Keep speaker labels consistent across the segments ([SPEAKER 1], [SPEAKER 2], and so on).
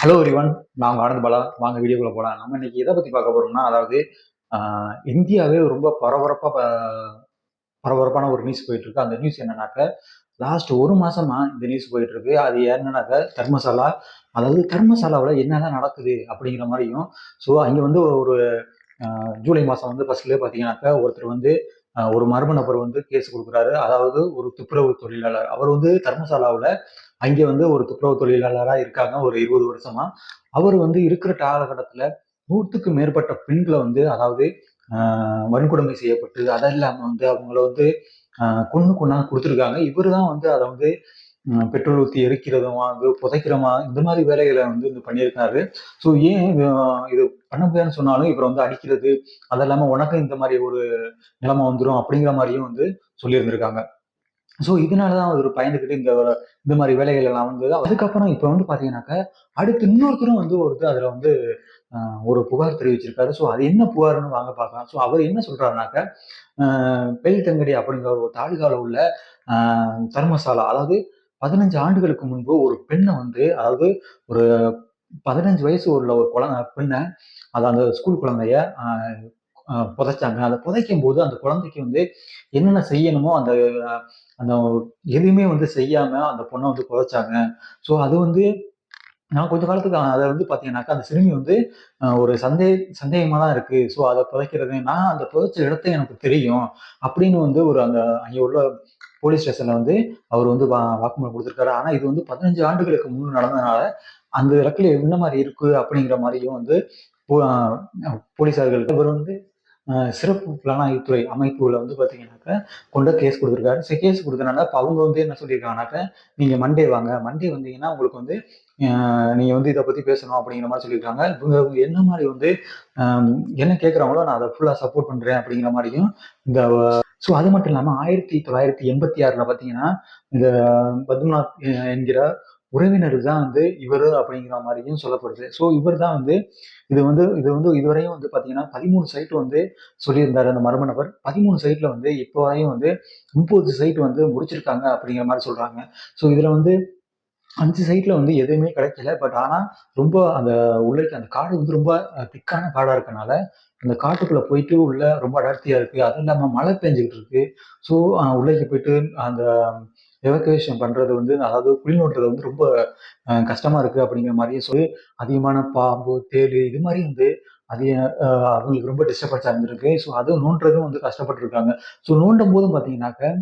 [SPEAKER 1] Hello everyone. நான் ஆனந்த் பாலா. வாங்க வீடியோக்குள்ள போலாம். நம்ம இன்னைக்கு எதை பத்தி பார்க்க போறோம்னா, அதாவது இந்தியாவே ரொம்ப பரபரப்பான ஒரு நியூஸ் போயிட்டு இருக்கு. அந்த நியூஸ் என்னன்னாக்க, லாஸ்ட் ஒரு மாசமா இந்த நியூஸ் போயிட்டு இருக்கு. அது என்னன்னாக்க தர்மசாலா. அதாவது தர்மசாலாவுல என்னென்ன நடக்குது அப்படிங்கிற மாதிரியும். ஸோ அங்க வந்து ஒரு ஜூலை மாசம் வந்து ஃபர்ஸ்ட்லேயே பார்த்தீங்கன்னாக்கா, ஒருத்தர் வந்து ஒரு மர்ம நபர் வந்து கேஸ் கொடுக்குறாரு. அதாவது ஒரு துப்புரவு தொழிலாளர். அவர் வந்து தர்மசாலாவுல அங்கே வந்து ஒரு துப்புரவு தொழிலாளரா இருக்காங்க ஒரு 20 வருஷமா. அவர் வந்து இருக்கிற காலகட்டத்துல 100க்கு மேற்பட்ட பெண்களை வந்து, அதாவது வன்கொடுமை செய்யப்பட்டு, அது இல்லாம வந்து அவங்கள வந்து கொன்னு கொண்டாந்து கொடுத்துருக்காங்க. இவரு தான் வந்து அதை வந்து பெட்ரோல் ஊத்தி எரிக்கிறதும், வந்து புதைக்கிறமா, இந்த மாதிரி வேலைகளை வந்து இது பண்ணியிருக்காரு. ஸோ ஏன் இது பண்ண முடியாதுன்னு சொன்னாலும் இவரை வந்து அடிக்கிறது, அது இல்லாம உனக்கும் இந்த மாதிரி ஒரு நிலைமை வந்துரும் அப்படிங்கிற மாதிரியும் வந்து சொல்லியிருந்திருக்காங்க. ஸோ இதனாலதான் அவர் பயந்துகிட்டு இந்த மாதிரி வேலைகள் எல்லாம் வந்து அதுக்கப்புறம் இப்ப வந்து பாத்தீங்கன்னாக்க, அடுத்து இன்னொருத்தரும் வந்து அதுல வந்து ஒரு புகார் தெரிவிச்சிருக்காரு. ஸோ அது என்ன புகார்ன்னு வாங்க பார்க்கலாம். ஸோ அவர் என்ன சொல்றாருனாக்க, பெல்தங்கடி அப்படிங்கிற ஒரு தாலுகால உள்ள தர்மசாலா, அதாவது 15 ஆண்டுகளுக்கு முன்பு ஒரு பெண்ணை வந்து, அதாவது ஒரு 15 வயசு உள்ள ஒரு பெண்ணை, அது அந்த ஸ்கூல் குழந்தைய புதைச்சாங்க. அதை புதைக்கும் போது அந்த குழந்தைக்கு வந்து என்னென்ன செய்யணுமோ அந்த அந்த எதுவுமே வந்து செய்யாம அந்த பொண்ணை வந்து புதைச்சாங்க. ஸோ அது வந்து நான் கொஞ்ச காலத்துக்கு அதை வந்து பாத்தீங்கன்னாக்கா, அந்த சிறுமி வந்து ஒரு சந்தேகமா தான் இருக்கு. ஸோ அதை புதைக்கிறது, நான் அந்த புதைச்ச இடத்தை எனக்கு தெரியும் அப்படின்னு வந்து ஒரு அந்த அங்கே உள்ள போலீஸ் ஸ்டேஷன்ல வந்து அவர் வந்து வாக்குமூலம் கொடுத்திருக்காரு. ஆனா இது வந்து 15 ஆண்டுகளுக்கு முன் நடந்ததுனால அந்த இடத்துல என்ன மாதிரி இருக்கு அப்படிங்கிற மாதிரியும் வந்து போலீசார்கள் இவர் வந்து சிறப்பு புலனாய்வுத்துறை அமைப்புல வந்து பாத்தீங்கன்னாக்க கொண்ட கேஸ் கொடுத்துருக்காரு. சரி, கேஸ் கொடுத்தனால இப்ப அவங்க வந்து என்ன சொல்லியிருக்காங்கனாக்க, நீங்க மண்டே வாங்க, மண்டே வந்தீங்கன்னா உங்களுக்கு வந்து நீங்க வந்து இதை பத்தி பேசணும் அப்படிங்கிற மாதிரி சொல்லியிருக்காங்க. இவங்க என்ன மாதிரி வந்து ஆஹ் என்ன கேட்கறாங்களோ நான் அதை ஃபுல்லா சப்போர்ட் பண்றேன் அப்படிங்கிற மாதிரியும் இந்த ஸோ அது மட்டும் இல்லாம 1986ல பாத்தீங்கன்னா, இந்த பத்மநாத் என்கிற உறவினர் தான் வந்து இவரு அப்படிங்கிற மாதிரியும் சொல்லப்படுது. ஸோ இவர் தான் வந்து இது வந்து இதுவரையும் வந்து பாத்தீங்கன்னா 13 சைட் வந்து சொல்லியிருந்தாரு அந்த மர்ம நபர். 13 சைட்ல வந்து இப்போ வரையும் வந்து 30 சைட் வந்து முடிச்சிருக்காங்க அப்படிங்கிற மாதிரி சொல்றாங்க. ஸோ இதுல வந்து 5 சைட்ல வந்து எதுவுமே கிடைக்கல. பட் ஆனா ரொம்ப அந்த உள்ளைக்கு அந்த காடு வந்து ரொம்ப திக்கான காடா இருக்கனால, அந்த காட்டுக்குள்ள போயிட்டு உள்ள ரொம்ப அடர்த்தியா இருக்கு. அது இல்லாம மழை பெஞ்சுக்கிட்டு இருக்கு. ஸோ உள்ளேக்கு போயிட்டு அந்த எவாக்குவேஷன் பண்றது வந்து, அதாவது குழி நோண்டுறது வந்து ரொம்ப கஷ்டமா இருக்கு அப்படிங்கிற மாதிரியே சொல்லி, அதிகமான பாம்பு, தேளு இது மாதிரி வந்து அதிக அவங்களுக்கு ரொம்ப டிஸ்டர்பன்ஸா இருந்திருக்கு. ஸோ அதுவும் நோண்டுறதும் வந்து கஷ்டப்பட்டு இருக்காங்க. ஸோ நோண்டும் போதும் பாத்தீங்கன்னாக்க,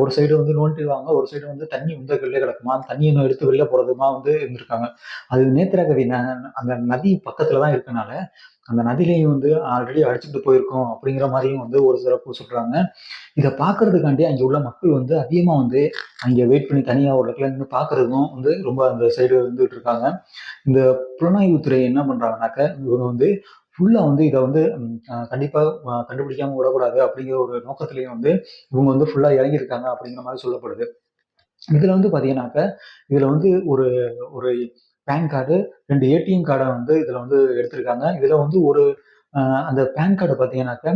[SPEAKER 1] ஒரு சைடு வந்து நோண்டிடுவாங்க, ஒரு சைடு வந்து தண்ணி உந்தக்குள்ளே கிடக்குமா, அந்த தண்ணி இன்னும் எடுத்து வெளில போறதுமா வந்து இருந்திருக்காங்க. அது நேத்திராகதி அந்த நதி பக்கத்துல தான் இருக்கனால, அந்த நதியிலையும் வந்து ஆல்ரெடி அடிச்சுட்டு போயிருக்கோம் அப்படிங்கிற மாதிரியும் வந்து ஒரு சிறப்பு சொல்றாங்க. இதை பாக்குறதுக்காண்டி அங்க உள்ள மக்கள் வந்து அதிகமா வந்து அங்க வெயிட் பண்ணி தனியா ஒரு இடத்துல இருந்து பாக்குறதும் வந்து ரொம்ப அந்த சைடு வந்துட்டு இருக்காங்க. இந்த புலனாய்வுத்துறை என்ன பண்றாங்கனாக்க, இவங்க வந்து ஃபுல்லா வந்து இதை வந்து கண்டிப்பா கண்டுபிடிக்காம விடக்கூடாது அப்படிங்கிற ஒரு நோக்கத்திலேயே வந்து இவங்க வந்து ஃபுல்லா இறங்கியிருக்காங்க அப்படிங்கிற மாதிரி சொல்லப்படுது. இதுல வந்து பாத்தீங்கன்னாக்க, இதுல வந்து ஒரு ஒரு பேன் கார்டு, 2 ஏடிஎம் கார்டை வந்து இதுல வந்து எடுத்திருக்காங்க. இதுல வந்து ஒரு அந்த பேன் கார்டு பாத்தீங்கன்னாக்க,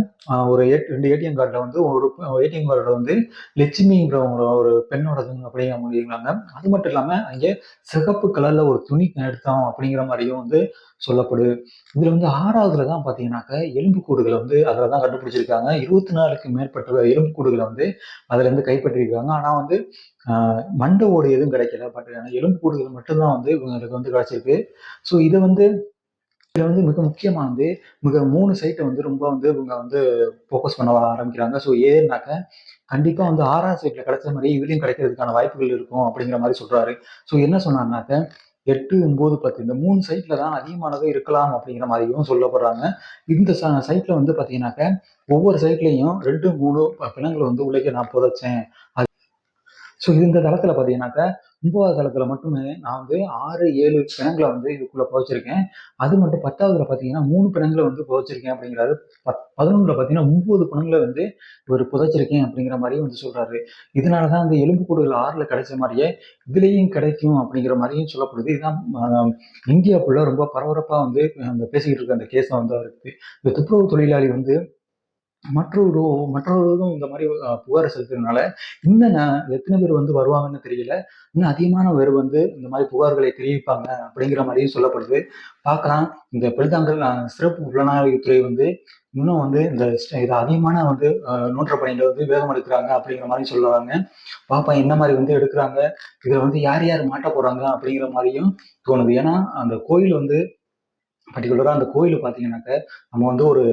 [SPEAKER 1] ஒரு 2 ஏடிஎம் கார்டுல வந்து ஒரு ஏடிஎம் கார்டுல வந்து லட்சுமிங்கிறவங்க ஒரு பெண்ணோடது அப்படிங்கிற முடியுங்கிறாங்க. அது மட்டும் இல்லாம அங்கே சிகப்பு கலர்ல ஒரு துணி எடுத்தோம் அப்படிங்கிற மாதிரியும் வந்து சொல்லப்படுது. இதுல வந்து 6வதுல தான் பாத்தீங்கன்னாக்க, எலும்புக்கூடுகளை வந்து அதுல தான் கண்டுபிடிச்சிருக்காங்க. 24க்கு மேற்பட்ட எலும்புக்கூடுகளை வந்து அதுல இருந்து கைப்பற்றிருக்காங்க. ஆனா வந்து மண்டை ஓடு எதுவும் கிடைக்கல. பட் எலும்புக்கூடுகள் மட்டும்தான் வந்து இவங்களுக்கு வந்து கிடைச்சிருக்கு. ஸோ இதை வந்து இதுல வந்து மிக முக்கியமா வந்து 3 சைட்டை வந்து ரொம்ப வந்து இவங்க வந்து ஃபோக்கஸ் பண்ண ஆரம்பிக்கிறாங்க. ஸோ ஏன்னாக்க, கண்டிப்பா வந்து 6வது சைட்ல கிடைச்ச மாதிரி இதுலயும் கிடைக்கிறதுக்கான வாய்ப்புகள் இருக்கும் அப்படிங்கிற மாதிரி சொல்றாரு. ஸோ என்ன சொன்னாருனாக்க, 8, 9, 10 இந்த 3 சைட்ல தான் அதிகமானது இருக்கலாம் அப்படிங்கிற மாதிரியும் சொல்லப்படுறாங்க. இந்த சைட்ல வந்து பாத்தீங்கன்னாக்க, ஒவ்வொரு சைட்லயும் 2, 3 பிணங்களை வந்து உள்ளே நான் புதைச்சேன். ஸோ இந்த தளத்துல பாத்தீங்கன்னாக்க, 9வது தளத்துல மட்டுமே நான் வந்து 6, 7 பிணங்களை வந்து இதுக்குள்ள புதைச்சிருக்கேன். அது மட்டும் 10வதுல பாத்தீங்கன்னா 3 பிணங்களை வந்து புதைச்சிருக்கேன் அப்படிங்கிறாரு. 11ல பாத்தீங்கன்னா 9 பிணங்களை வந்து இவர் புதைச்சிருக்கேன் அப்படிங்கிற மாதிரியும் வந்து சொல்றாரு. இதனாலதான் அந்த எலும்புக்கூடுகள் 6ல கிடைச்ச மாதிரியே இதுலயும் கிடைக்கும் அப்படிங்கிற மாதிரியும் சொல்லப்படுது. இதுதான் இந்தியாவுக்குள்ள ரொம்ப பரபரப்பா வந்து அந்த பேசிக்கிட்டு இருக்க அந்த கேஸ் வந்து இருக்கு. இந்த துப்புரவு தொழிலாளி வந்து மற்றொரு மற்றவர்களும் இந்த மாதிரி புகார் செலுத்துறதுனால இன்னும் எத்தனை பேர் வந்து வருவாங்கன்னு தெரியல. இன்னும் அதிகமான பேர் வந்து இந்த மாதிரி புகார்களை தெரிவிப்பாங்க அப்படிங்கிற மாதிரியும் சொல்லப்படுது. பார்க்கலாம். இந்த பிரித்தாங்கல் சிறப்பு புலனாய்வுத்துறை வந்து இன்னும் வந்து இது அதிகமான வந்து நூற்ற பணியில வந்து வேகம் எடுக்கிறாங்க அப்படிங்கிற மாதிரி சொல்லுவாங்க. பாப்பா என்ன மாதிரி வந்து எடுக்கிறாங்க, இதுல வந்து யார் யார் மாட்ட போறாங்க அப்படிங்கிற மாதிரியும் தோணுது. ஏன்னா அந்த கோயில் வந்து பர்டிகுலரா அந்த கோயில் பார்த்தீங்கன்னாக்க நம்ம வந்து ஒரு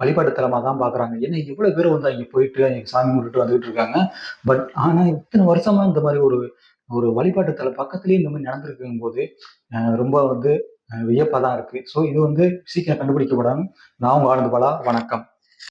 [SPEAKER 1] வழிபாட்டு தலமா தான் பார்க்குறாங்க. ஏன்னா எவ்வளோ பேர் வந்து அங்கே போயிட்டு அங்கே சாமி கும்பிட்டுட்டு வந்துகிட்டு இருக்காங்க. பட் ஆனா இத்தனை வருஷமா இந்த மாதிரி ஒரு ஒரு வழிபாட்டு தலம் பக்கத்துலேயே இந்த மாதிரி நடந்திருக்கும் போது ரொம்ப வந்து வியப்பா தான் இருக்கு. ஸோ இது வந்து சீக்கிரம் கண்டுபிடிக்கப்படும். நான் உங்க ஆனந்த் பாலா. வணக்கம்.